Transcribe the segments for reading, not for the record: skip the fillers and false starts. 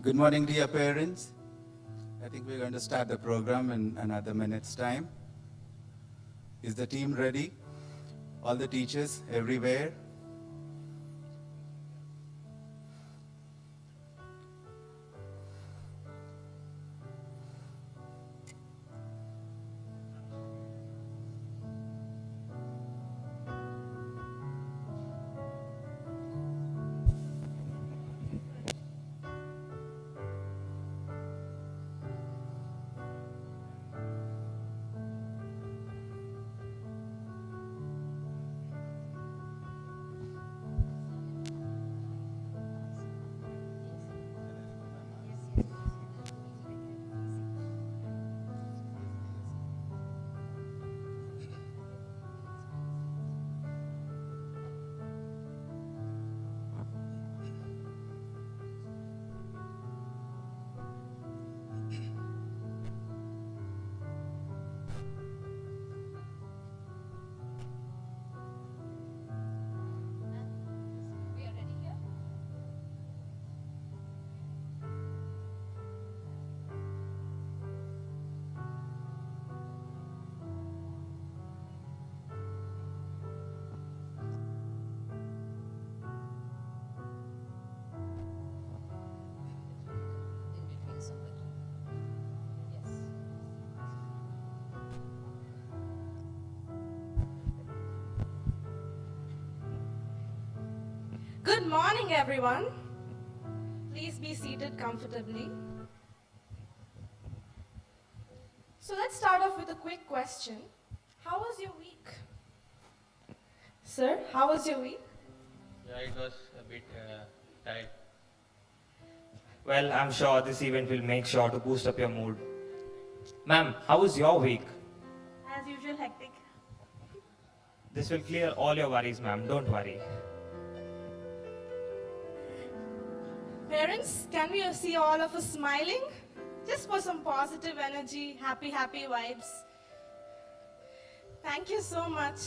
Good morning, dear parents. I think we're going to start the program in another minute's time. Is the team ready? All the teachers everywhere? Good morning, everyone. Please be seated comfortably. So let's start off with a quick question. How was your week? Sir, how was your week? Yeah, it was a bit tight. Well, I'm sure this event will make sure to boost up your mood. Ma'am, how was your week? As usual, hectic. This will clear all your worries, ma'am. Don't worry. Parents, can we see all of us smiling? Just for some positive energy, happy vibes. Thank you so much.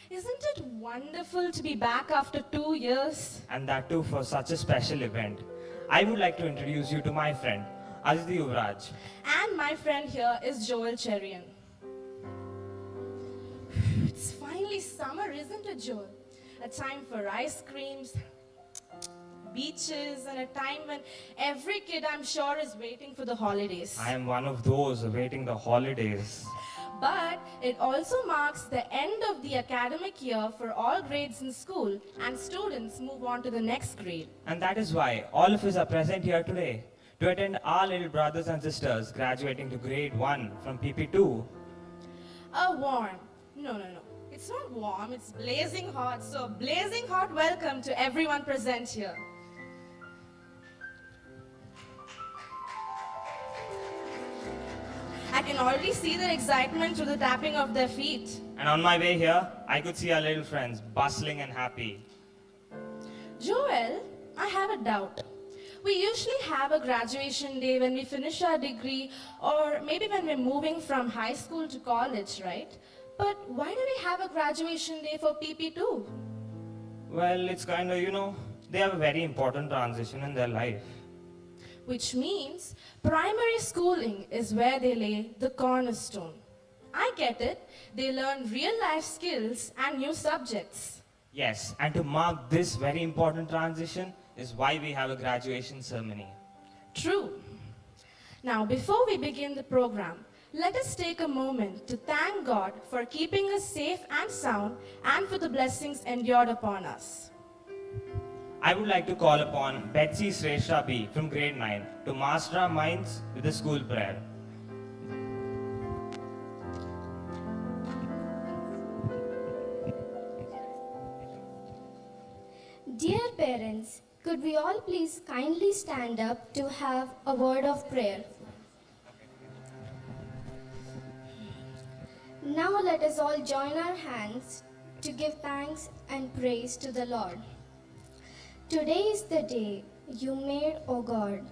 Isn't it wonderful to be back after 2 years? And that too for such a special event. I would like to introduce you to my friend, Aditi Yuvraj. And my friend here is Joel Cherian. It's finally summer, isn't it, Joel? A time for ice creams, beaches, and a time when every kid, I'm sure, is waiting for the holidays. I am one of those awaiting the holidays. But it also marks the end of the academic year for all grades in school, and students move on to the next grade. And that is why all of us are present here today to attend our little brothers and sisters graduating to grade 1 from PP2. A warm, no. It's not warm, it's blazing hot. So blazing hot welcome to everyone present here. I can already see their excitement through the tapping of their feet. And on my way here, I could see our little friends bustling and happy. Joel, I have a doubt. We usually have a graduation day when we finish our degree, or maybe when we're moving from high school to college, right? But why do we have a graduation day for PP2? Well, it's kind of, they have a very important transition in their life. Which means primary schooling is where they lay the cornerstone. I get it. They learn real life skills and new subjects. Yes, and to mark this very important transition is why we have a graduation ceremony. True. Now, before we begin the program, let us take a moment to thank God for keeping us safe and sound and for the blessings endured upon us. I would like to call upon Betsy Sreshta B from grade 9 to master our minds with the school prayer. Dear parents, could we all please kindly stand up to have a word of prayer? Now let us all join our hands to give thanks and praise to the Lord. Today is the day you made, O God.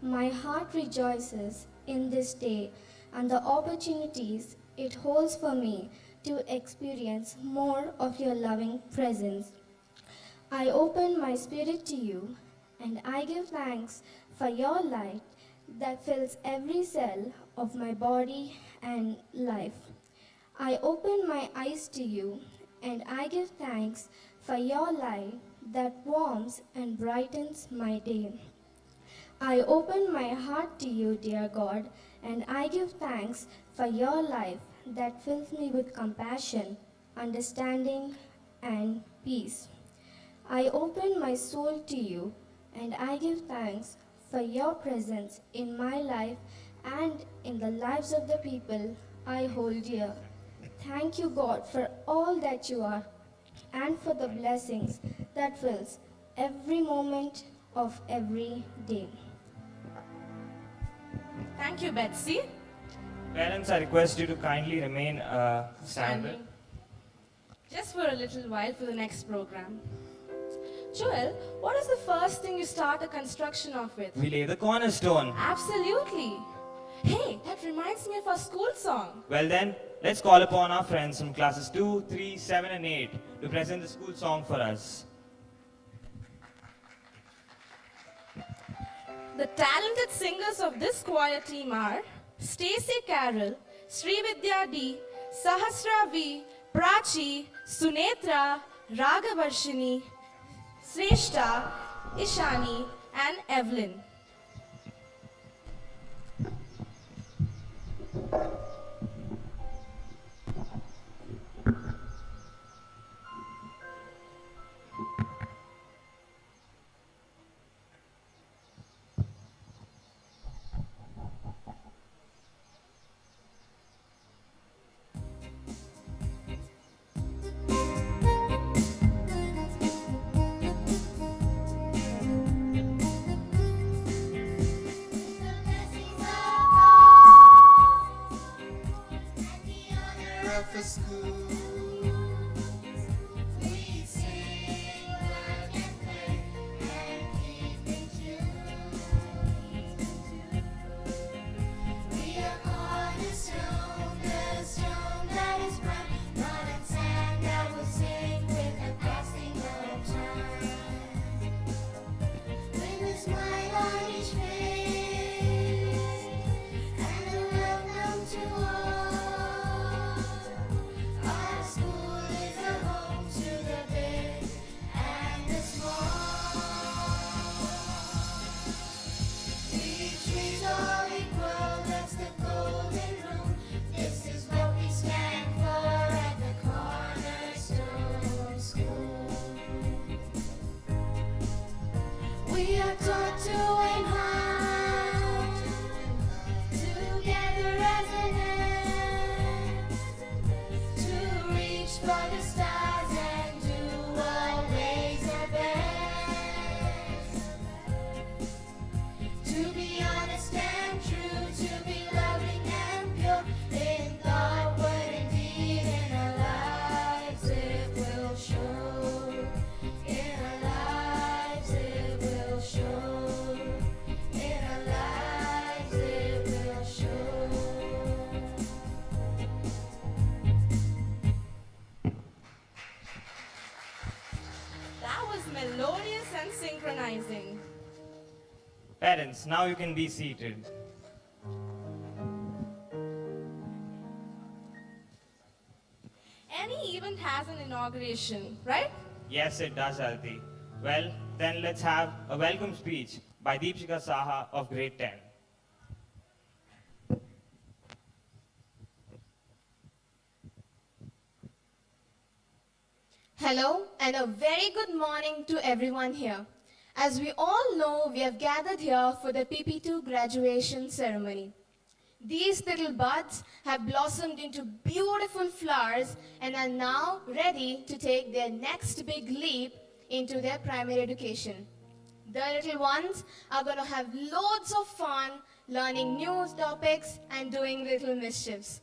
My heart rejoices in this day and the opportunities it holds for me to experience more of your loving presence. I open my spirit to you and I give thanks for your light that fills every cell of my body and life. I open my eyes to you, and I give thanks for your light that warms and brightens my day. I open my heart to you, dear God, and I give thanks for your life that fills me with compassion, understanding, and peace. I open my soul to you, and I give thanks for your presence in my life and in the lives of the people I hold dear. Thank you, God, for all that you are and for the blessings that fills every moment of every day. Thank you, Betsy. Parents, I request you to kindly remain standing. Standing. Just for a little while for the next program. Joel, what is the first thing you start a construction of with? We lay the cornerstone. Absolutely. Hey, that reminds me of our school song. Well then, let's call upon our friends from classes 2, 3, 7 and 8 to present the school song for us. The talented singers of this choir team are Stacy Carroll, Srividya D, Sahasra V, Prachi, Sunetra, Ragavarshini, Sreshta, Ishani, and Evelyn. Of a school, we sing, work and play, and keep in tune. We are Cornerstone, the stone that is bright, mud and sand that will sing with the passing of time. With a smile on each face, and a welcome to all. Our school is a home to the big and the small. We treat all equal, that's the golden rule. This is what we stand for at the Cornerstone School. We are taught to aim high, together as an end, to reach for the stars and do always our best. To be honest and true, to be loving and pure, in thought, word, and deed, in our lives it will show. In our lives it will show. In our lives it will show. That was melodious and synchronizing. Parents, now you can be seated. Any event has an inauguration, right? Yes, it does, Alti. Well, then let's have a welcome speech by Deepshika Saha of grade 10. Hello and a very good morning to everyone here. As we all know, we have gathered here for the PP2 graduation ceremony. These little buds have blossomed into beautiful flowers and are now ready to take their next big leap into their primary education. The little ones are going to have loads of fun learning new topics and doing little mischiefs.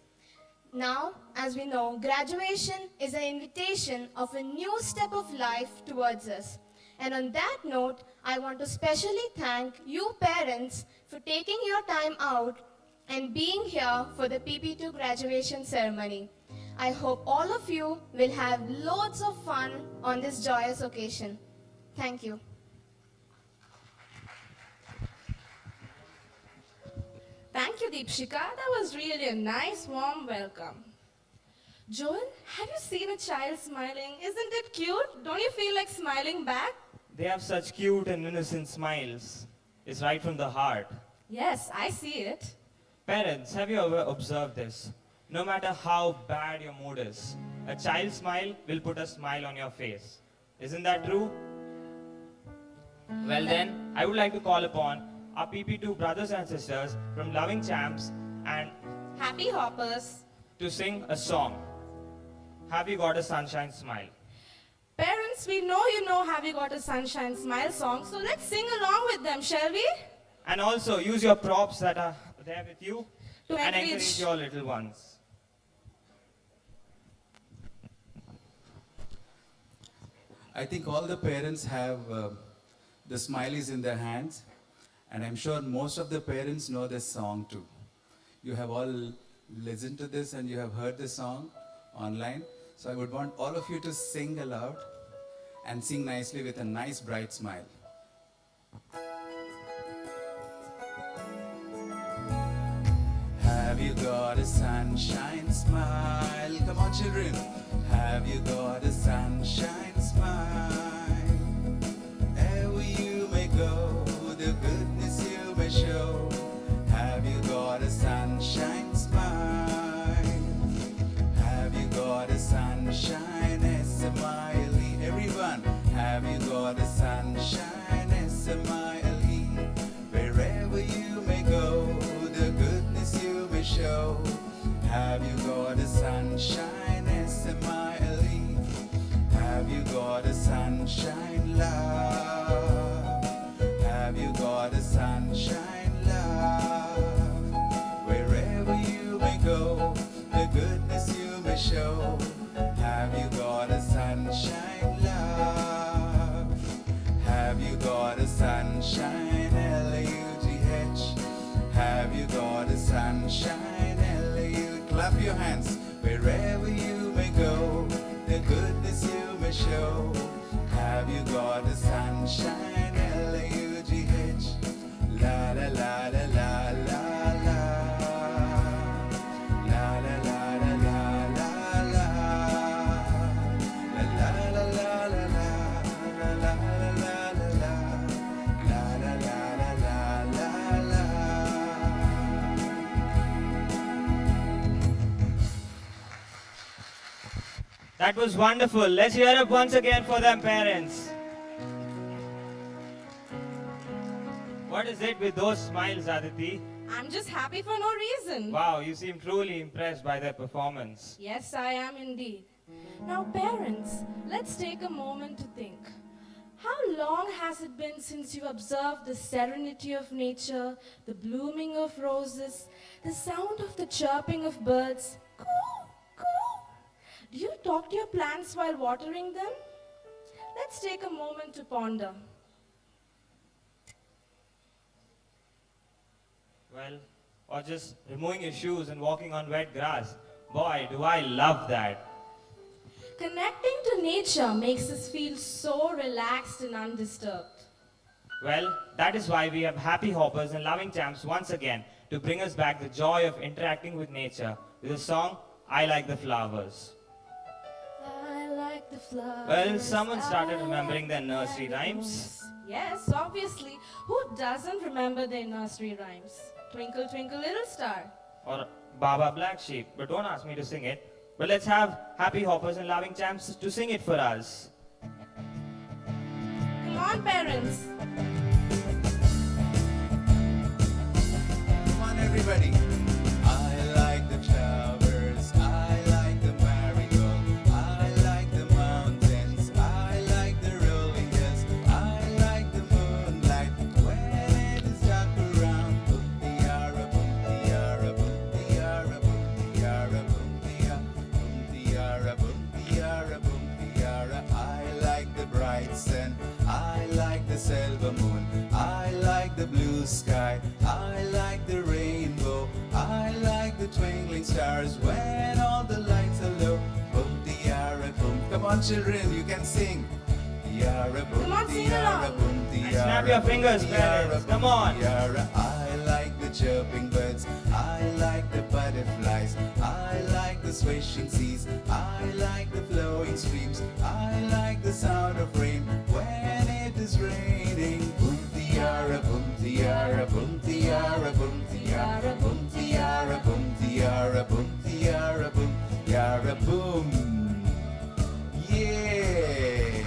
Now, as we know, graduation is an invitation of a new step of life towards us. And on that note, I want to specially thank you parents for taking your time out and being here for the PP2 graduation ceremony. I hope all of you will have loads of fun on this joyous occasion. Thank you. Thank you, Deepshika. That was really a nice, warm welcome. Joel, have you seen a child smiling? Isn't it cute? Don't you feel like smiling back? They have such cute and innocent smiles. It's right from the heart. Yes, I see it. Parents, have you ever observed this? No matter how bad your mood is, a child's smile will put a smile on your face. Isn't that true? Well then, I would like to call upon our PP2 brothers and sisters from Loving Champs and Happy hoppers. to sing a song. Have you got a sunshine smile? Parents, we know you know Have You Got a Sunshine Smile song, so let's sing along with them, shall we? And also use your props that are there with you To and encourage- encourage your little ones. I think all the parents have the smileys in their hands, and I'm sure most of the parents know this song too. You have all listened to this and you have heard this song online. So I would want all of you to sing aloud and sing nicely with a nice bright smile. Have you got a sunshine smile? Come on, children. Have you got a sunshine smile? Wherever you may go, the goodness you may show. Have you got a sunshine smile? Have you got a sunshine S-M-I-L-E? Everyone, have you got a sunshine S-M-I-L-E? Wherever you may go, the goodness you may show. Have you got a sunshine S-M-I-L-E? Have you got a sunshine love? Have you got a sunshine love? Wherever you may go, the goodness you may show. Have you got a sunshine love? Have you got a sunshine L-A-U-G-H? Have you got a sunshine L-A-U? Clap your hands. Wherever you may go, the goodness you may show. Have you got a sunshine L-A-U-G-H? La la la la la la la. La la la la la la la. La la la la la la. La la la la la la. La la la la la la la. That was wonderful. Let's hear it once again for them, parents. What is it with those smiles, Aditi? I'm just happy for no reason. Wow, you seem truly impressed by their performance. Yes, I am indeed. Now, parents, let's take a moment to think. How long has it been since you observed the serenity of nature, the blooming of roses, the sound of the chirping of birds? Coo, coo. Do you talk to your plants while watering them? Let's take a moment to ponder. Well, or just removing your shoes and walking on wet grass. Boy, do I love that. Connecting to nature makes us feel so relaxed and undisturbed. Well, that is why we have Happy Hoppers and Loving Champs once again to bring us back the joy of interacting with nature with the song I Like the Flowers. I like the flowers. Well, someone started I remembering their like nursery the rhymes. animals. Yes, obviously. Who doesn't remember their nursery rhymes? Twinkle, twinkle, little star. Or Baba Black Sheep, but don't ask me to sing it. But let's have Happy Hoppers and Loving Champs to sing it for us. Come on, parents. Come on, everybody. I like the flowers. I like the marigold. I like the mountains. I like the rolling hills. I like the moonlight when it is dark around. Boom tiara, boom tiara, boom tiara, boom tiara, boom tiara, boom tiara, boom tiara. I like the bright sun. I like the silver moon. I like the blue sky. I like the rainbow. I like the twinkling stars when all the lights are low. Boom tiara, boom. Come on, children, you can sing. Tiara, boom Come on, sing tiara, along. boom And tiara. snap your fingers, boom, tiara, parents. boom, Come on. tiara. I like the chirping birds. I like the butterflies. I like the swishing seas. I like the flowing streams. I like the sound of rain when it is raining. Boom tiara, boom tiara, boom tiara, boom tiara, boom tiara, boom tiara, boom tiara, boom tiara, boom. Yeah.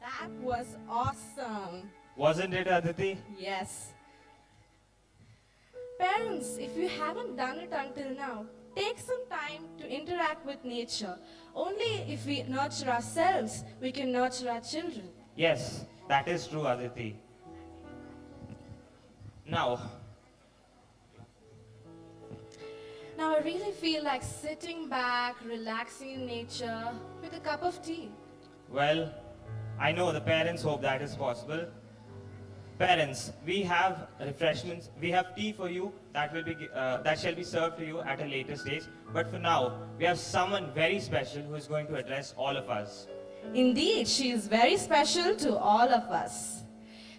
That was awesome. Wasn't it, Aditi? Yes. Parents, if you haven't done it until now, take some time to interact with nature. Only if we nurture ourselves, we can nurture our children. Yes, that is true, Aditi. Now, Now I really feel like sitting back, relaxing in nature with a cup of tea. well, I know the parents hope that is possible. Parents, we have refreshments, we have tea for you that shall be served to you at a later stage. But for now, we have someone very special who is going to address all of us. Indeed, she is very special to all of us.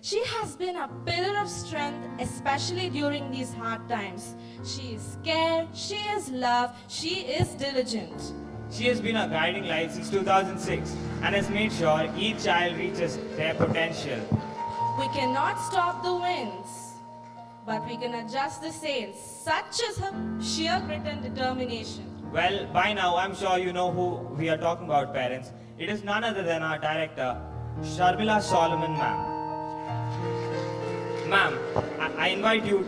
She has been a pillar of strength, especially during these hard times. She is care, she is love, she is diligent. She has been our guiding light since 2006 and has made sure each child reaches their potential. We cannot stop the winds, but we can adjust the sails. Such is her sheer grit and determination. Well, by now, I'm sure you know who we are talking about, parents. It is none other than our director, Sharmila Solomon, ma'am. Ma'am, I invite you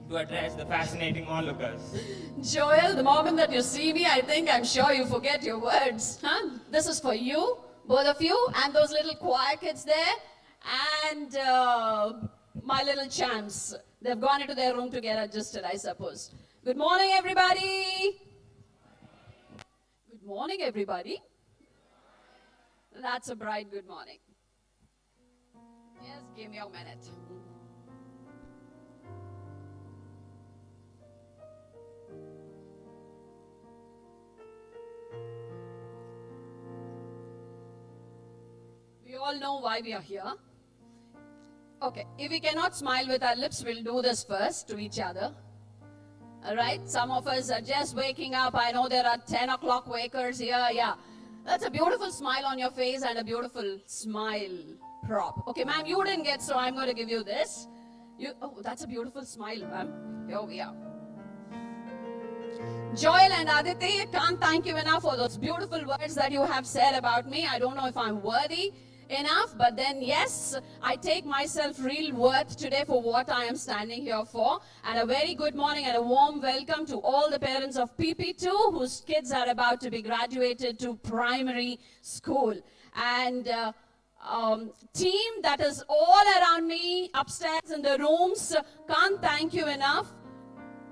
to address the fascinating onlookers. Joel, the moment that you see me, I'm sure you forget your words. Huh? This is for you, both of you, and those little choir kids there, and my little champs. They've gone into their room to get adjusted, I suppose. Good morning, everybody. Good morning, everybody. That's a bright good morning. Just give me a minute. We all know why we are here. Okay, if we cannot smile with our lips, we'll do this first to each other. All right, some of us are just waking up. I know there are 10 o'clock wakers here. Yeah, that's a beautiful smile on your face and a beautiful smile prop. Okay, ma'am, you didn't get, so I'm going to give you this. Oh, that's a beautiful smile, ma'am. Here we are. Joel and Aditi, I can't thank you enough for those beautiful words that you have said about me. I don't know if I'm worthy enough, but then yes, I take myself real worth today for what I am standing here for. And a very good morning and a warm welcome to all the parents of PP2 whose kids are about to be graduated to primary school. And team that is all around me upstairs in the rooms, can't thank you enough.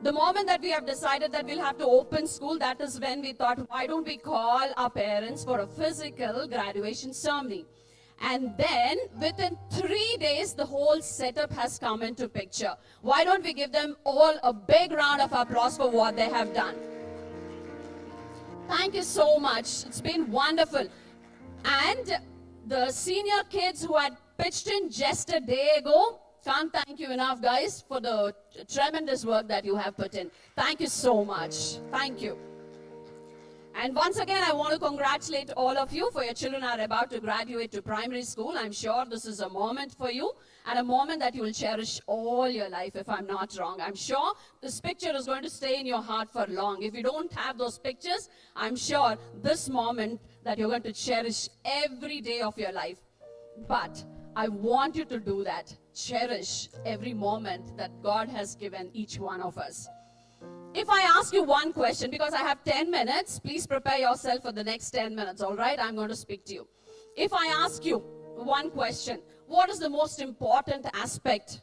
The moment that we have decided that we'll have to open school, that is when we thought, why don't we call our parents for a physical graduation ceremony? And then within 3 days, the whole setup has come into picture. Why don't we give them all a big round of applause for what they have done? Thank you so much. It's been wonderful. And the senior kids who had pitched in just a day ago, can't thank you enough, guys, for the tremendous work that you have put in. Thank you so much. Thank you. And once again, I want to congratulate all of you for your children are about to graduate to primary school. I'm sure this is a moment for you and a moment that you will cherish all your life, if I'm not wrong. I'm sure this picture is going to stay in your heart for long. If you don't have those pictures, I'm sure this moment that you're going to cherish every day of your life. But I want you to do that. Cherish every moment that God has given each one of us. If I ask you one question, because I have 10 minutes, please prepare yourself for the next 10 minutes, all right? I'm going to speak to you. If I ask you one question, what is the most important aspect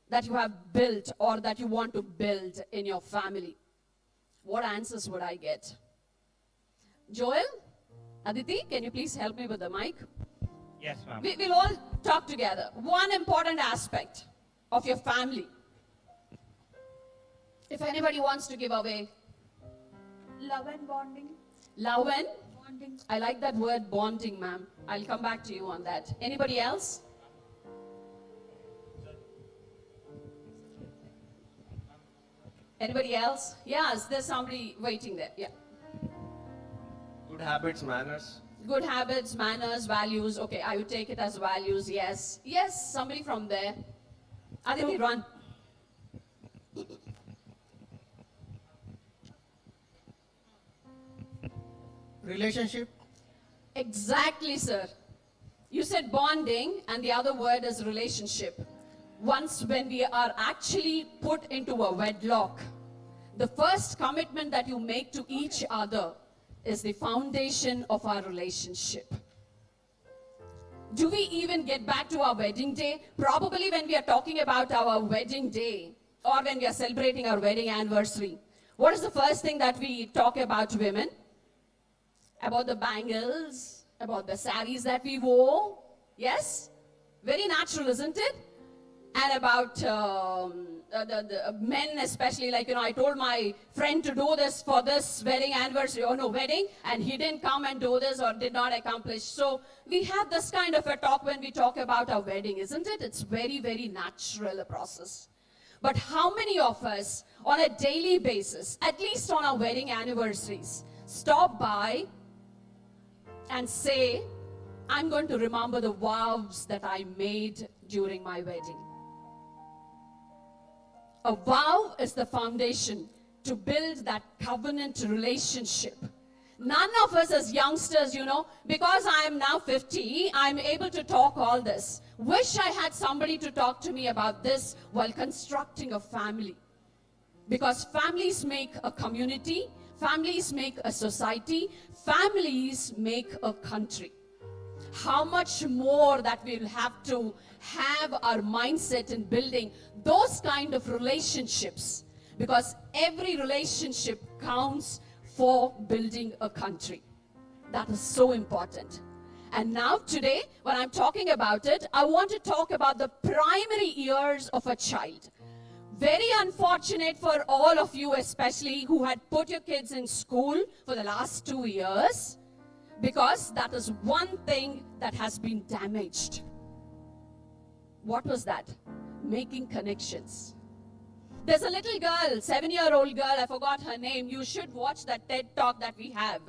that you have built or that you want to build in your family? What answers would I get? Joel? Aditi, can you please help me with the mic? Yes, ma'am. We'll all talk together. One important aspect of your family. If anybody wants to give away. Love and bonding. Love and I like that word bonding, ma'am. I'll come back to you on that. Anybody else? Anybody else? Yes, there's somebody waiting there. Yeah. Good habits, manners. Good habits, manners, values. Okay, I would take it as values, yes. Yes, somebody from there. Aditi, run. Relationship, Exactly, sir. You said bonding, and the other word is relationship. Once when we are actually put into a wedlock, the first commitment that you make to each other is the foundation of our relationship. Do we even get back to our wedding day? Probably when we are talking about our wedding day or when we are celebrating our wedding anniversary. What is the first thing that we talk about, women? About the bangles, about the saris that we wore. Yes? Very natural, isn't it? And about the men especially, like, I told my friend to do this for this wedding anniversary, wedding, and he didn't come and do this or did not accomplish. So we have this kind of a talk when we talk about our wedding, isn't it? It's very, very natural a process. But how many of us on a daily basis, at least on our wedding anniversaries, stop by and say, I'm going to remember the vows that I made during my wedding? A vow is the foundation to build that covenant relationship. None of us as youngsters, because I am now 50, I'm able to talk all this. Wish I had somebody to talk to me about this while constructing a family. Because families make a community, families make a society, families make a country. How much more that we'll have to have our mindset in building those kind of relationships, because every relationship counts for building a country. That is so important. And now today, when I'm talking about it, I want to talk about the primary years of a child. Very unfortunate for all of you, especially who had put your kids in school for the last 2 years, because that is one thing that has been damaged. What was that? Making connections. There's a little girl, 7-year-old girl, I forgot her name. You should watch that TED talk that we have.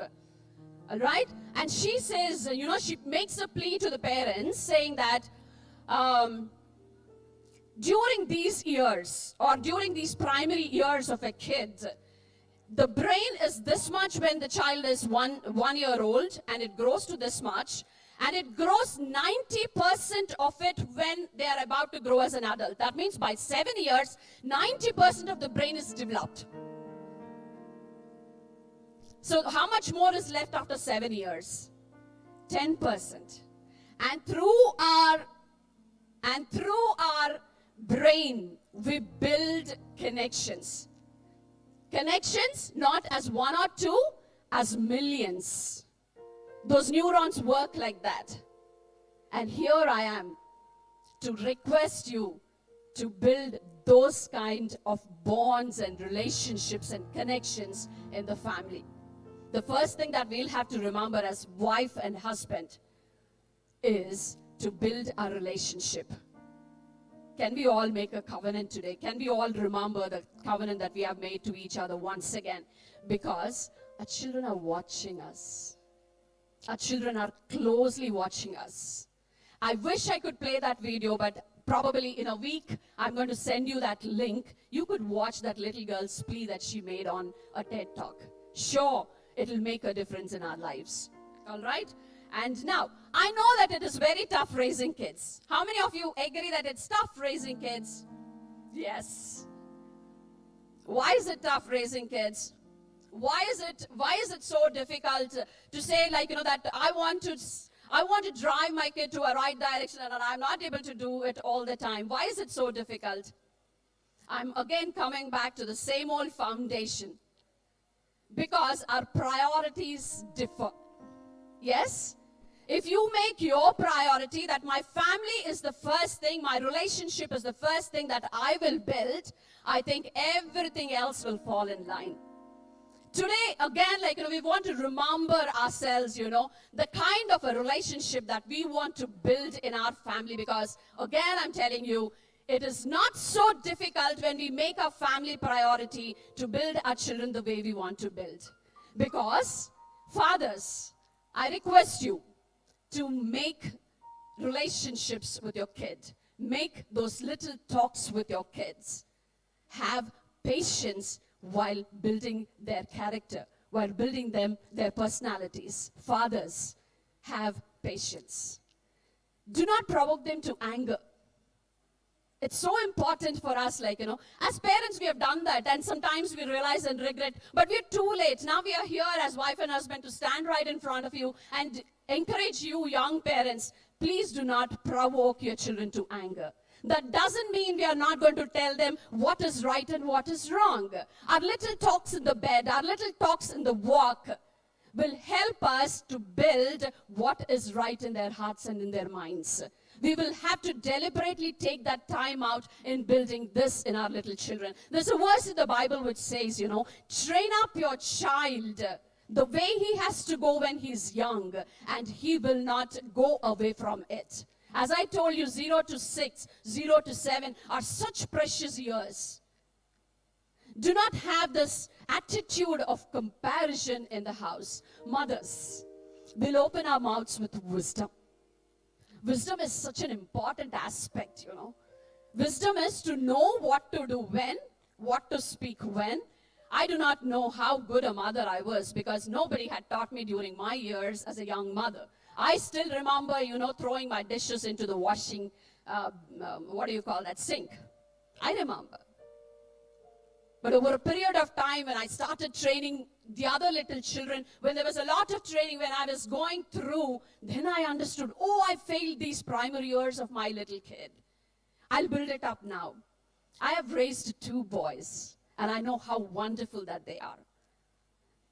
All right? And she says, she makes a plea to the parents saying that during these years or during these primary years of a kid, the brain is this much when the child is one year old, and it grows to this much, and it grows 90% of it when they are about to grow as an adult. That means by 7 years, 90% of the brain is developed. So how much more is left after 7 years? 10%. And through our brain, we build connections. Connections not as 1 or 2, as millions. Those neurons work like that. And here I am to request you to build those kind of bonds and relationships and connections in the family. The first thing that we'll have to remember as wife and husband is to build a relationship. Can we all make a covenant today? Can we all remember the covenant that we have made to each other once again? Because our children are watching us. Our children are closely watching us. I wish I could play that video, but probably in a week, I'm going to send you that link. You could watch that little girl's plea that she made on a TED Talk. Sure, it'll make a difference in our lives. All right? And now, I know that it is very tough raising kids. How many of you agree that it's tough raising kids? Yes. Why is it tough raising kids? Why is it so difficult to say, that I want to drive my kid to a right direction and I'm not able to do it all the time? Why is it so difficult? I'm again coming back to the same old foundation. Because our priorities differ. Yes? If you make your priority that my family is the first thing, my relationship is the first thing that I will build, I think everything else will fall in line. today, again, we want to remember ourselves, the kind of a relationship that we want to build in our family. Because, again, I'm telling you, it is not so difficult when we make our family priority to build our children the way we want to build. Because, fathers, I request you to make relationships with your kid. Make those little talks with your kids. Have patience while building their character, while building their personalities. Fathers, have patience. Do not provoke them to anger. It's so important for us, as parents, we have done that, and sometimes we realize and regret, but we're too late. Now we are here as wife and husband to stand right in front of you and encourage you, young parents, please do not provoke your children to anger. That doesn't mean we are not going to tell them what is right and what is wrong. Our little talks in the bed, our little talks in the walk will help us to build what is right in their hearts and in their minds. We will have to deliberately take that time out in building this in our little children. There's a verse in the Bible which says, train up your child the way he has to go when he's young, and he will not go away from it. As I told you, 0 to 6, 0 to 7 are such precious years. Do not have this attitude of comparison in the house. Mothers, we'll open our mouths with wisdom. Wisdom is such an important aspect, Wisdom is to know what to do when, what to speak when. I do not know how good a mother I was because nobody had taught me during my years as a young mother. I still remember, throwing my dishes into the washing, sink. I remember. But over a period of time when I started training the other little children, when there was a lot of training, when I was going through, then I understood, I failed these primary years of my little kid. I'll build it up now. I have raised 2 boys, and I know how wonderful that they are.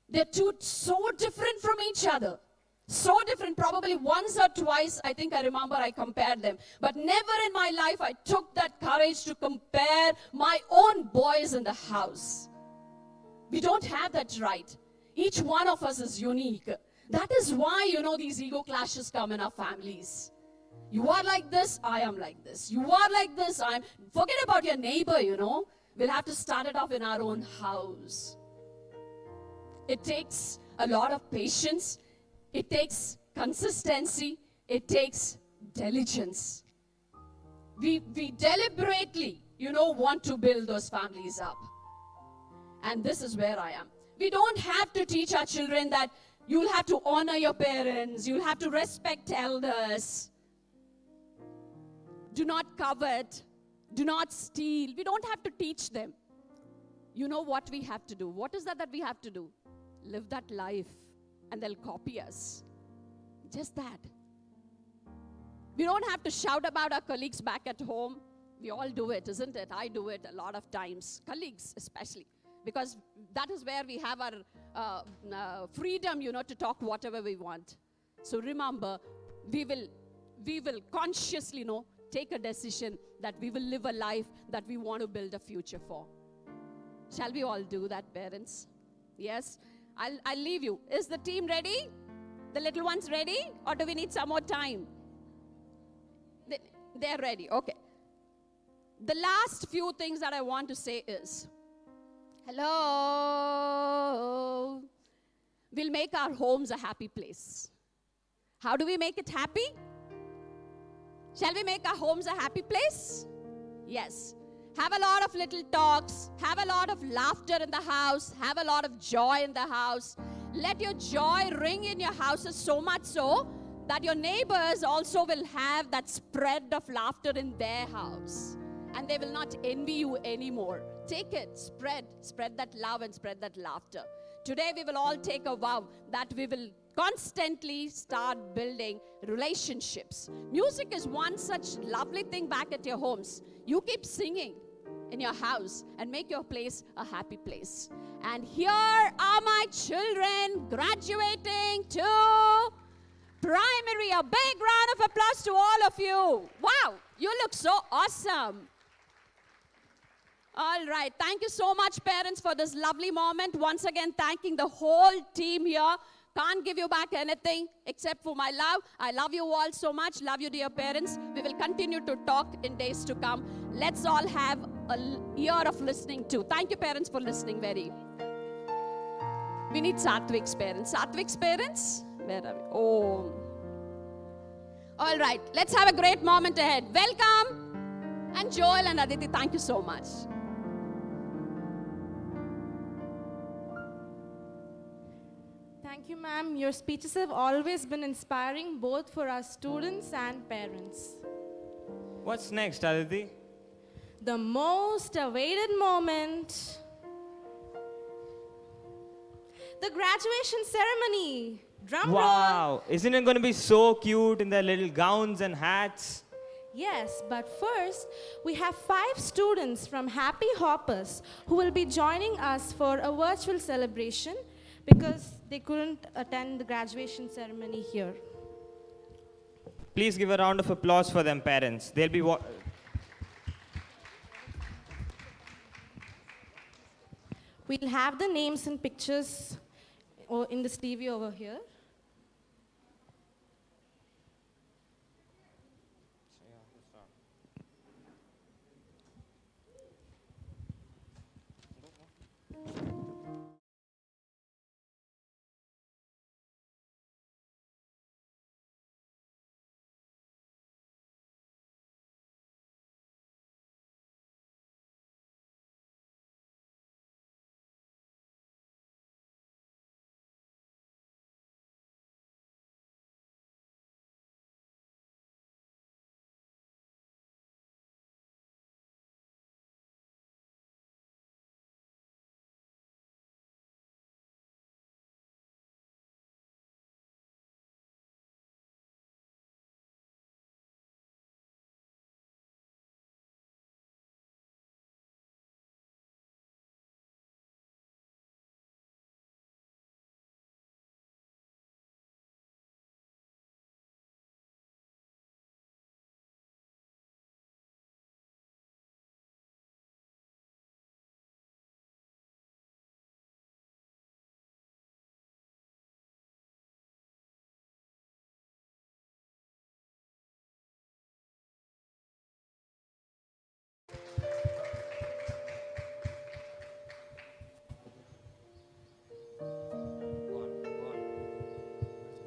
They're so different from each other. So different. Probably once or twice, I think I remember I compared them. But never in my life I took that courage to compare my own boys in the house. We don't have that right. Each one of us is unique. That is why, these ego clashes come in our families. You are like this, I am like this. You are like this, forget about your neighbor, We'll have to start it off in our own house. It takes a lot of patience. It takes consistency. It takes diligence. We deliberately, want to build those families up. And this is where I am. We don't have to teach our children that you'll have to honor your parents. You'll have to respect elders. Do not covet. Do not steal. We don't have to teach them. You know what we have to do? What is that we have to do? Live that life. And they'll copy us. Just that. We don't have to shout about our colleagues back at home. We all do it, isn't it? I do it a lot of times. Colleagues especially. Because that is where we have our freedom, to talk whatever we want. So remember, we will consciously, take a decision that we will live a life that we want to build a future for. Shall we all do that, parents? Yes? I'll leave you. Is the team ready? The little ones ready? Or do we need some more time? They're ready. Okay. The last few things that I want to say is, hello. We'll make our homes a happy place. How do we make it happy? Shall we make our homes a happy place? Yes. Have a lot of little talks. Have a lot of laughter in the house. Have a lot of joy in the house. Let your joy ring in your houses so much so that your neighbors also will have that spread of laughter in their house. And they will not envy you anymore. Take it, spread that love and spread that laughter. Today we will all take a vow that we will constantly start building relationships. Music is one such lovely thing back at your homes. You keep singing in your house and make your place a happy place. And here are my children graduating to primary. A big round of applause to all of you. Wow, you look so awesome. All right. Thank you so much, parents, for this lovely moment. Once again, thanking the whole team here. Can't give you back anything except for my love. I love you all so much. Love you, dear parents. We will continue to talk in days to come. Let's all have a year of listening too. Thank you, parents, for listening very. We need Satvik's parents. Satvik's parents? Where are we? Oh. All right. Let's have a great moment ahead. Welcome. And Joel and Aditi, thank you so much. Thank you, ma'am. Your speeches have always been inspiring both for our students and parents. What's next, Aditi? The most awaited moment. The graduation ceremony. Drum roll. Wow, isn't it going to be so cute in their little gowns and hats? Yes, but first, we have 5 students from Happy Hoppers who will be joining us for a virtual celebration because they couldn't attend the graduation ceremony here. Please give a round of applause for them, parents. They'll be We'll have the names and pictures in this TV over here.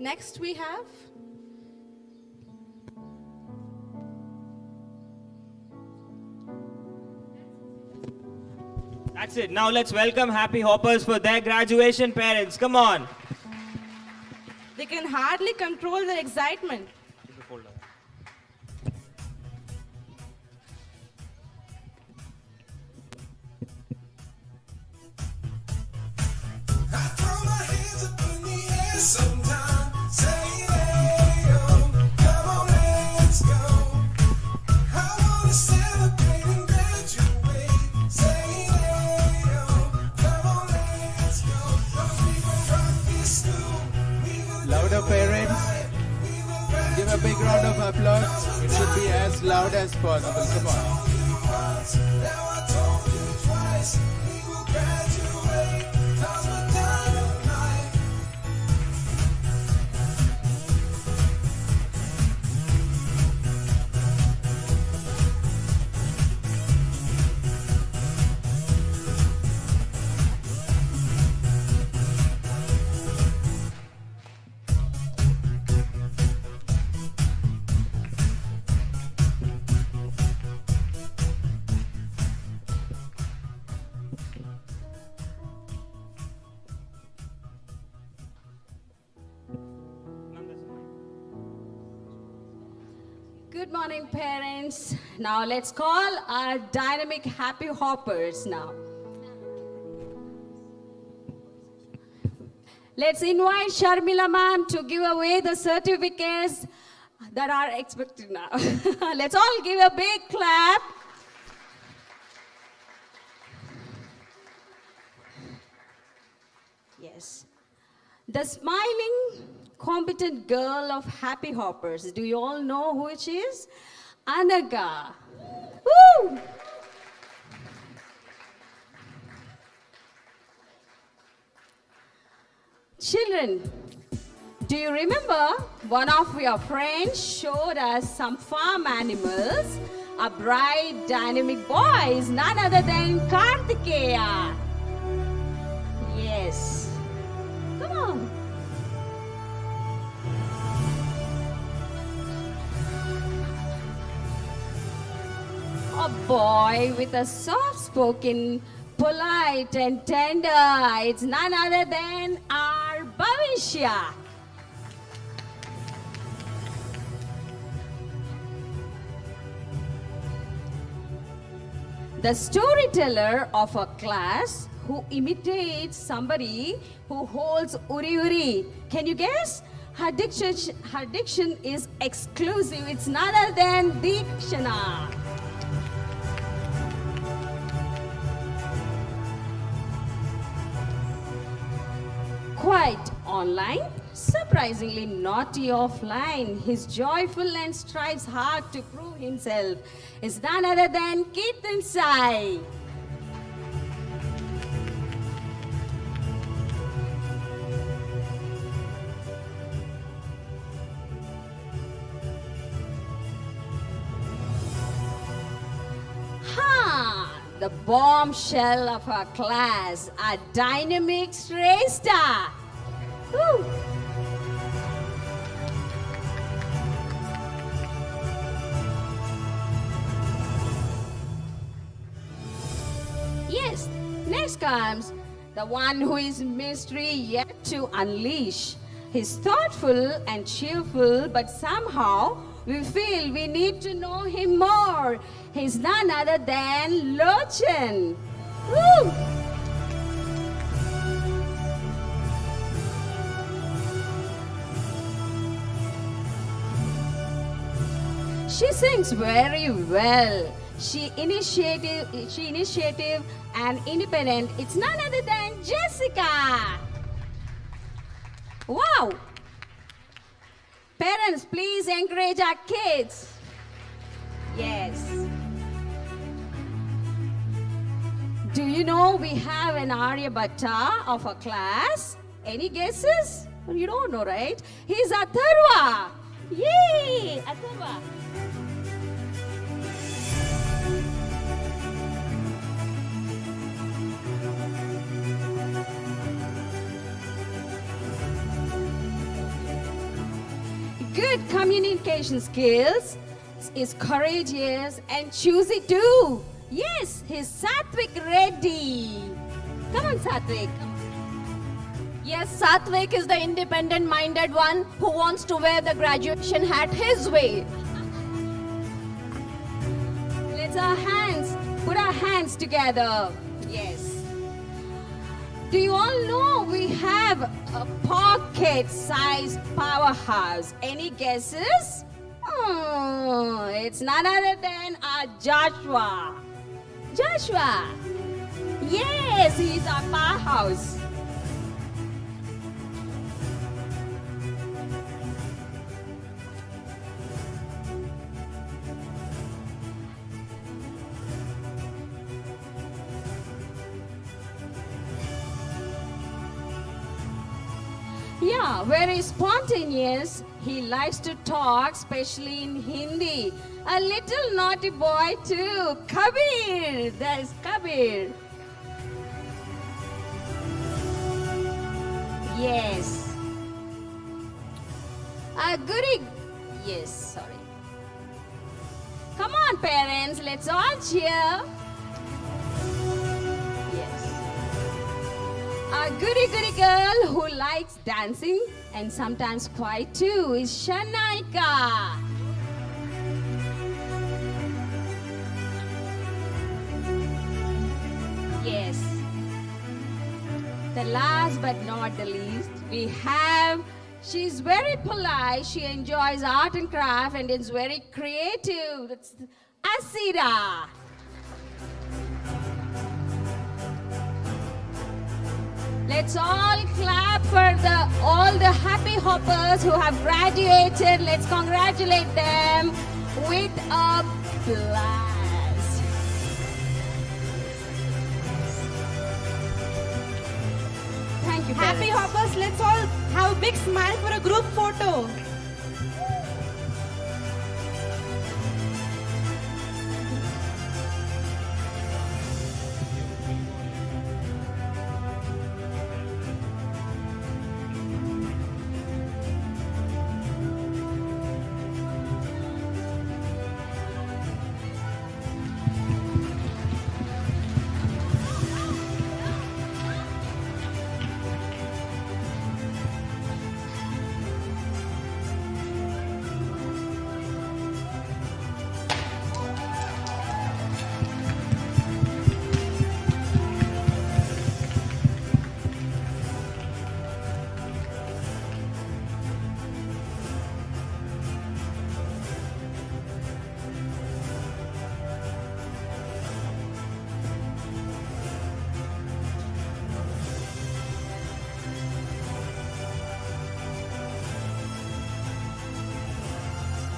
Next we have That's it. Now let's welcome Happy Hoppers for their graduation parents. Come on. they can hardly control their excitement. Louder, parents. Give a big round of applause. It should be as loud as possible. Come on. Good morning, parents. Now let's call our dynamic Happy Hoppers now. Let's invite Sharmila ma'am to give away the certificates that are expected now. Let's all give a big clap. Yes. The smiling, competent girl of Happy Hoppers. Do you all know who she is? Anaga. Woo! Children, do you remember one of your friends showed us some farm animals? A bright, dynamic boy is none other than Kartikeya. Yes. Come on. A boy with a soft-spoken, polite and tender. It's none other than our Bhavishya. The storyteller of a class who imitates somebody who holds uri uri. Can you guess? Her diction is exclusive. It's none other than Dikshana. Quite online, surprisingly naughty offline. He's joyful and strives hard to prove himself. Is none other than Ketan Sai. The bombshell of our class, a dynamic Shrestha. Woo. Yes, next comes the one who is mystery yet to unleash. He's thoughtful and cheerful, but somehow we feel we need to know him more. He's none other than Lochan. Woo! She sings very well. She initiative and independent. It's none other than Jessica. Wow! Parents, please encourage our kids. Yes. Do you know we have an Aryabhatta of a class? Any guesses? You don't know, right? He's Atharva. Yay! Atharva. Good communication skills, is courageous and choosy too. Yes, he's Satvik Reddy. Come on, Satvik. Yes, Satvik is the independent-minded one who wants to wear the graduation hat his way. Let's put our hands together. Yes. Do you all know we have a pocket-sized powerhouse? Any guesses? Oh, it's none other than our Joshua. Joshua. Yes, he's our powerhouse. Yeah, very spontaneous. He likes to talk, especially in Hindi. A little naughty boy too. Kabir. There's Kabir. Yes. A goody. Yes, sorry. Come on, parents. Let's all cheer. A goody girl who likes dancing and sometimes quiet too is Shanaika. Yes. The last but not the least, she's very polite, she enjoys art and craft and is very creative. That's Asira. Let's all clap for all the happy hoppers who have graduated. Let's congratulate them with a blast. Thank you, Happy parents. hoppers, let's all have a big smile for a group photo.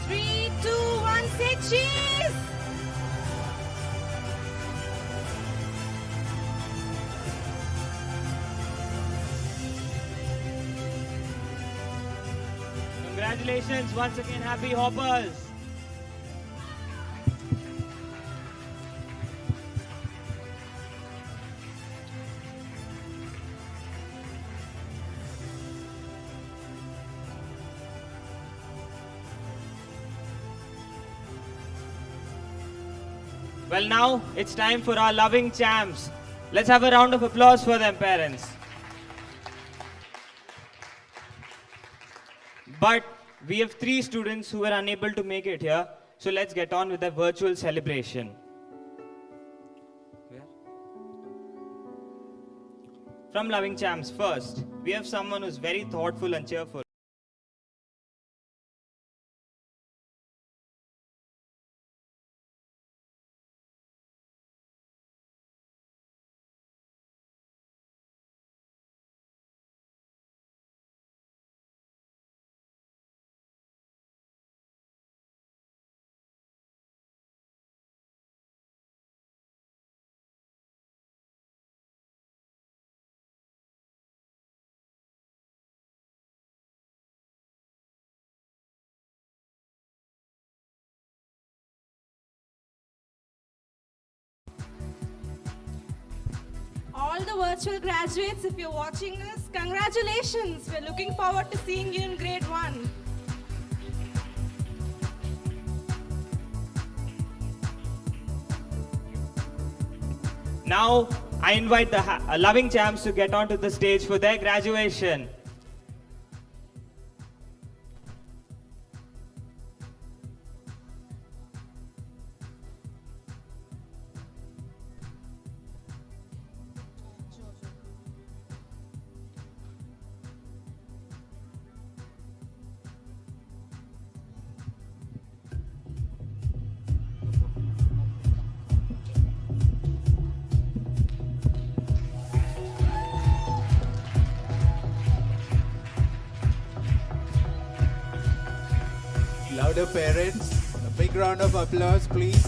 Three, two, one, say cheese! Congratulations once again, happy hoppers. Well, now it's time for our loving champs. Let's have a round of applause for them, parents. But we have 3 students who were unable to make it here, so let's get on with the virtual celebration. From Loving Champs first, we have someone who's very thoughtful and cheerful. All the virtual graduates, if you're watching us, congratulations. We're looking forward to seeing you in grade 1. Now, I invite the Loving Champs to get onto the stage for their graduation. Louder, parents. A big round of applause, please.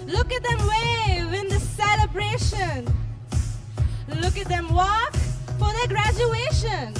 Look at them wave in the celebration. Look at them walk for their graduation.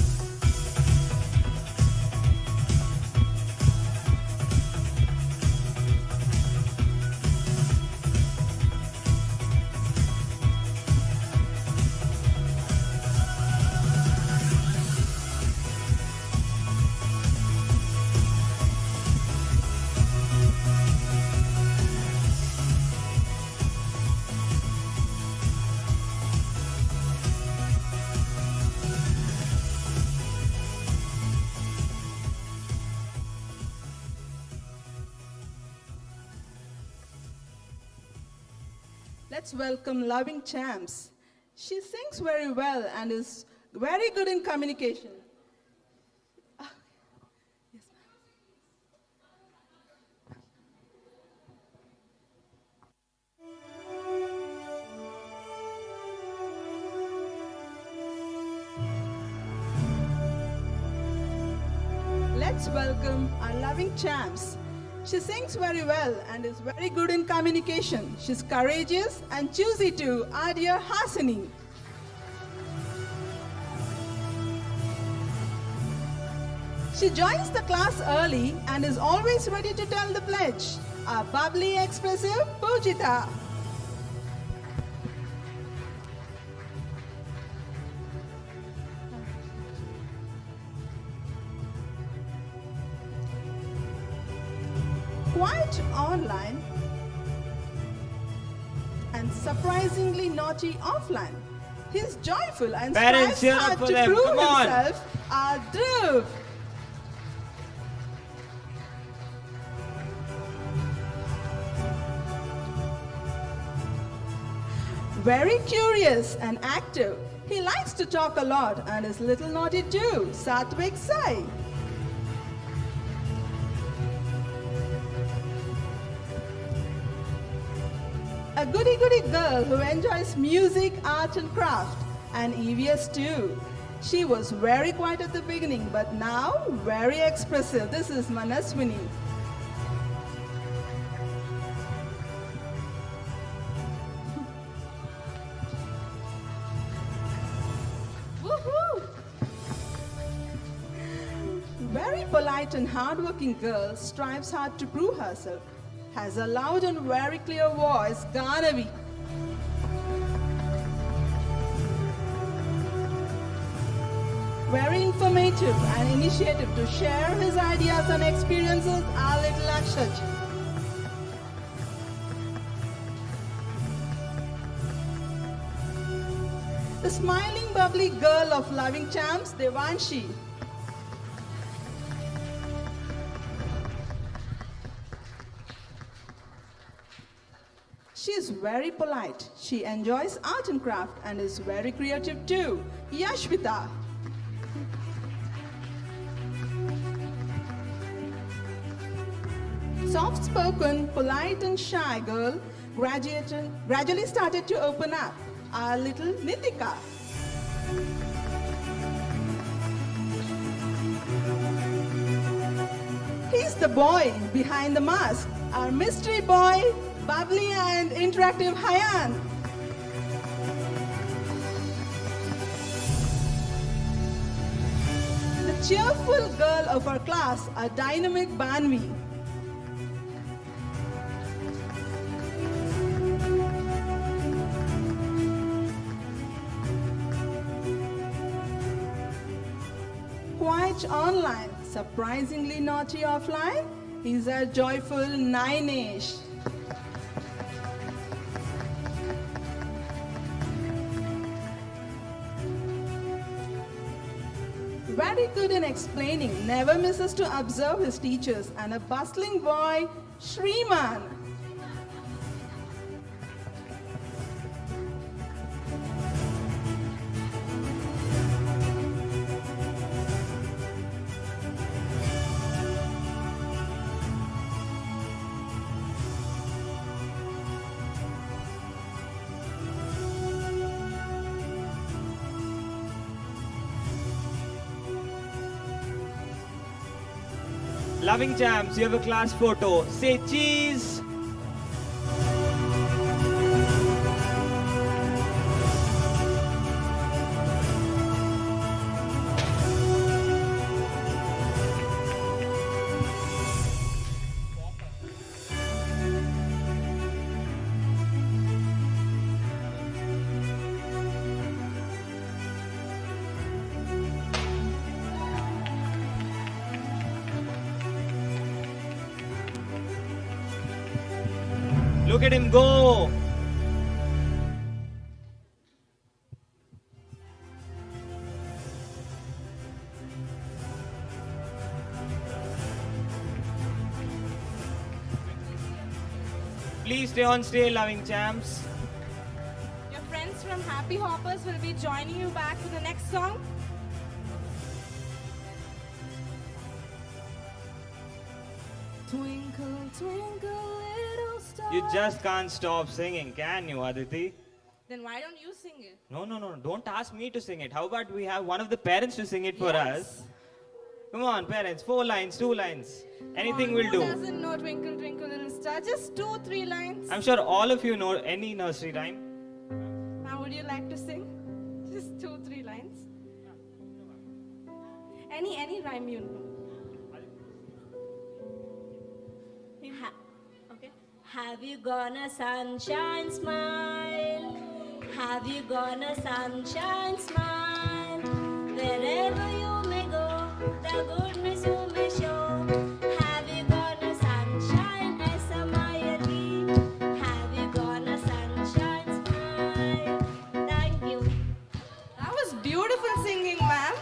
Let's welcome Loving Champs. She sings very well and is very good in communication. Let's welcome our loving champs. She sings very well and is very good in communication. She's courageous and choosy too, our dear Hasini. She joins the class early and is always ready to tell the pledge. Our bubbly, expressive Pujita. Quite online and surprisingly naughty offline. He's joyful and Parents, strives cheer up hard for to them. prove Come on. himself. Our Dhruv. Very curious and active. He likes to talk a lot and is little naughty too. Satvik Sai. A goody-goody girl who enjoys music, art and craft, and EVS too. She was very quiet at the beginning, but now very expressive. This is Manaswini. Woohoo! Very polite and hardworking girl, strives hard to prove herself. Has a loud and very clear voice, Ganavi. Very informative and initiative to share his ideas and experiences, our little Akshaj. The smiling, bubbly girl of loving champs, Devanshi. She is very polite. She enjoys art and craft and is very creative too. Yashvita. Soft-spoken, polite and shy girl, gradually started to open up. Our little Nitika. He's the boy behind the mask. Our mystery boy, bubbly and interactive Hayan. The cheerful girl of our class, a dynamic Banvi. Quite online, surprisingly naughty offline. He's a joyful Nine-ish. Very good in explaining, never misses to observe his teachers, and a bustling boy, Shriman. Loving champs, you have a class photo. Say cheese. Look at him go. Please stay on stage, loving champs. Your friends from Happy Hoppers will be joining you back for the next song. Twinkle, twinkle, little star. You just can't stop singing, can you, Aditi? Then why don't you sing it? No. Don't ask me to sing it. How about we have one of the parents to sing it for Yes. us? Come on, parents, 4 lines, 2 lines. Anything will Who do. doesn't know Twinkle Twinkle Little Star? Just 2-3 lines. I'm sure all of you know any nursery rhyme. Now, would you like to sing? Just 2-3 lines. Any rhyme you know. Okay. Have you got a sunshine smile? Have you got a sunshine smile? Wherever you may go, the goodness you may show. Have you got a sunshine S-M-I-L-E? Have you got a sunshine smile? Thank you. That was beautiful singing, ma'am.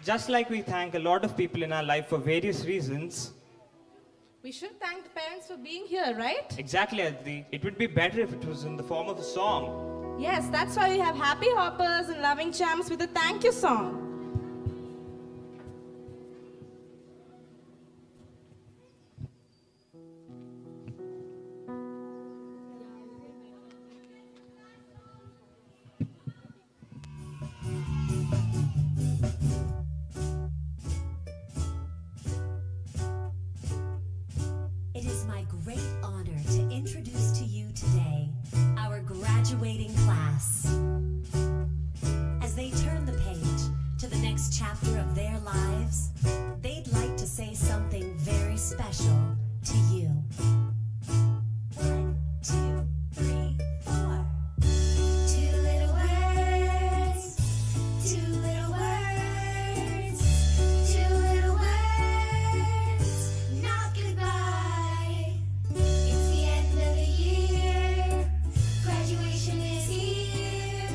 Just like we thank a lot of people in our life for various reasons, We should thank the parents for being here, right? exactly, Aditi, it would be better if it was in the form of a song. Yes, that's why we have Happy Hoppers and Loving Champs with a thank you song. It is my great honor to introduce to you today our graduating class. As they turn the page to the next chapter of their lives, they'd like to say something very special to you. 1, 2, 3, 4. 2 little words, 2 little words, 2 little words, not goodbye. It's the end of the year, graduation is here.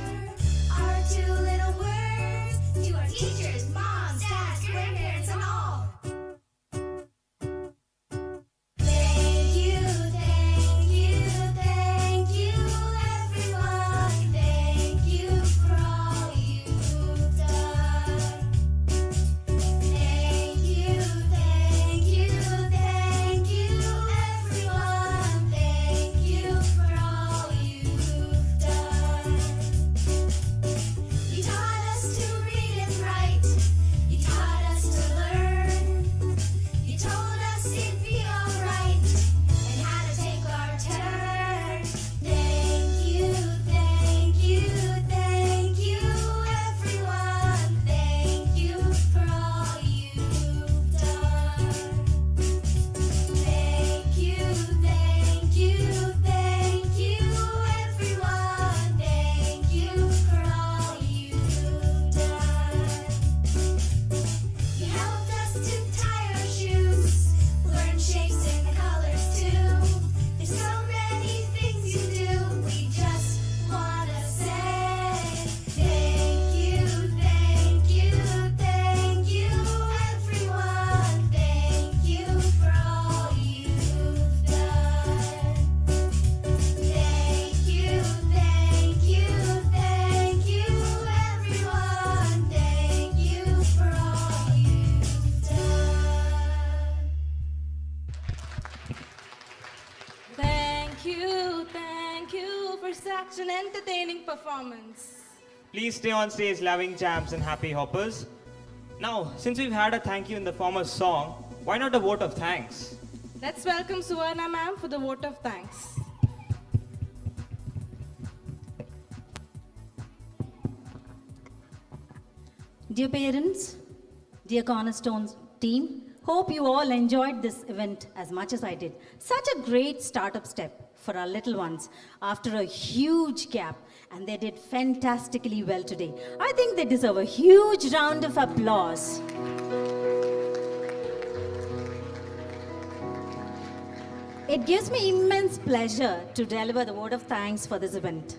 Our 2 little words to our teachers, moms, dads, grandparents, and all. Thank you, thank you, thank you, everyone. Thank you for all you've done. Thank you, thank you, thank you, everyone. Thank you for all you've done. You taught us to read and write. You taught us to learn. You told us it'd be alright and how to take our turn. Thank you, thank you, thank you, everyone. Thank you for all you've done. Thank you, thank you, thank you, everyone. Thank you for all you've done. You helped us to tie our shoes, learn shapes and colors too. There's so many things you do. We just wanna say thank you, thank you, thank you, everyone. Thank you for all you've done. Thank you, thank you, thank you, everyone. Thank you for all you've done. Thank you for such an entertaining performance. Please stay on stage, Loving Champs and Happy Hoppers. Now, since we've had a thank you in the form of song, why not a vote of thanks? Let's welcome Suvarna ma'am for the vote of thanks. Dear parents, dear Cornerstone team, hope you all enjoyed this event as much as I did. Such a great startup step for our little ones after a huge gap, and they did fantastically well today. I think they deserve a huge round of applause. It gives me immense pleasure to deliver the word of thanks for this event.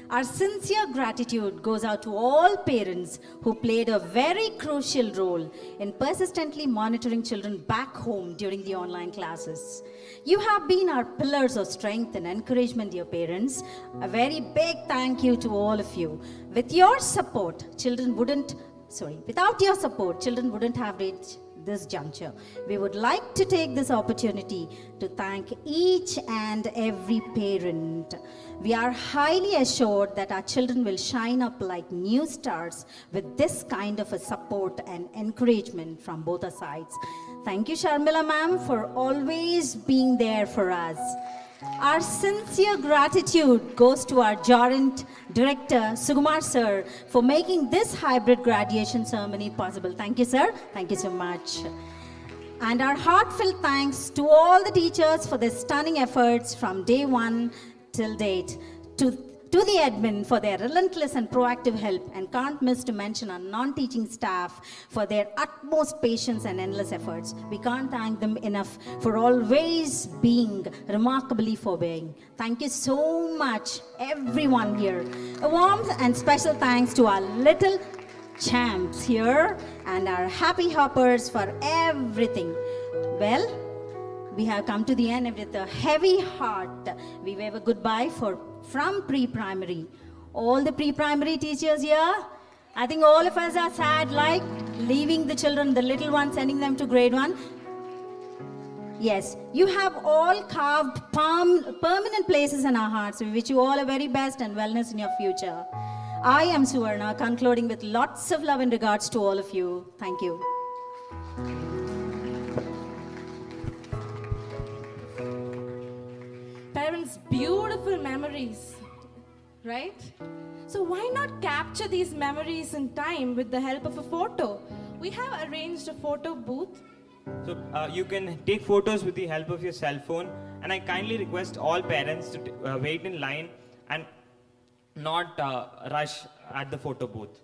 Our sincere gratitude goes out to all parents who played a very crucial role in persistently monitoring children back home during the online classes. You have been our pillars of strength and encouragement, dear parents. A very big thank you to all of you. Without your support, children wouldn't have reached this juncture. We would like to take this opportunity to thank each and every parent. We are highly assured that our children will shine up like new stars with this kind of a support and encouragement from both our sides. Thank you, Sharmila ma'am, for always being there for us. Our sincere gratitude goes to our joint director, Sukumar sir, for making this hybrid graduation ceremony possible. Thank you, sir. Thank you so much. And our heartfelt thanks to all the teachers for their stunning efforts from day one till date. To the admin for their relentless and proactive help, and can't miss to mention our non-teaching staff for their utmost patience and endless efforts. We can't thank them enough for always being remarkably forbearing. Thank you so much, everyone here. A warm and special thanks to our little champs here and our happy hoppers for everything. Well, we have come to the end with a heavy heart. We wave a goodbye from pre-primary. All the pre-primary teachers here, I think all of us are sad, like leaving the children, the little ones, sending them to grade 1. Yes, you have all carved permanent places in our hearts. We wish you all a very best and wellness in your future. I am Suvarna, concluding with lots of love and regards to all of you. Thank you. Parents, beautiful memories, right? So why not capture these memories in time with the help of a photo? We have arranged a photo booth. So you can take photos with the help of your cell phone, and I kindly request all parents to wait in line and not rush at the photo booth.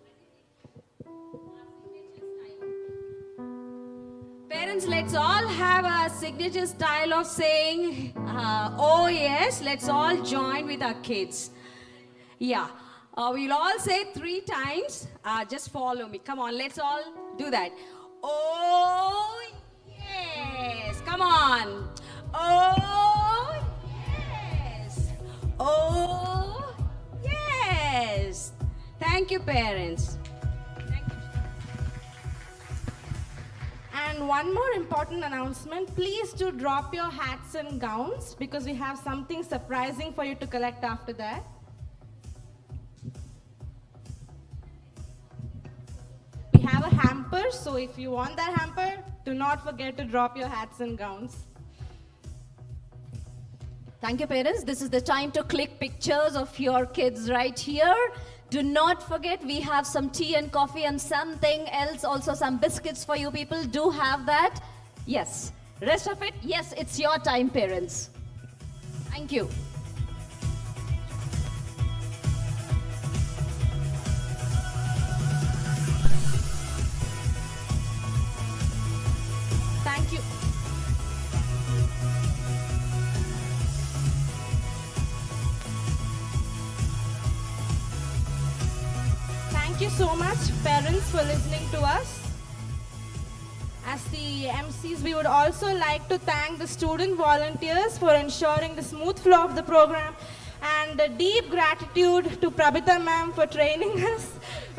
Parents, let's all have a signature style of saying, oh yes, let's all join with our kids. Yeah, we'll all say 3 times. Just follow me. Come on, let's all do that. Oh yes, come on. Oh yes. Oh yes. Thank you, parents. And one more important announcement, please do drop your hats and gowns because we have something surprising for you to collect after that. We have a hamper, so if you want that hamper, do not forget to drop your hats and gowns. Thank you, parents. This is the time to click pictures of your kids right here. Do not forget, we have some tea and coffee and something else, also some biscuits for you people. Do have that. Yes. Rest of it, yes, it's your time, parents. Thank you. Thank you. Thank you so much, parents, for listening to us. As the MCs, we would also like to thank the student volunteers for ensuring the smooth flow of the program, and a deep gratitude to Prabhita ma'am for training us with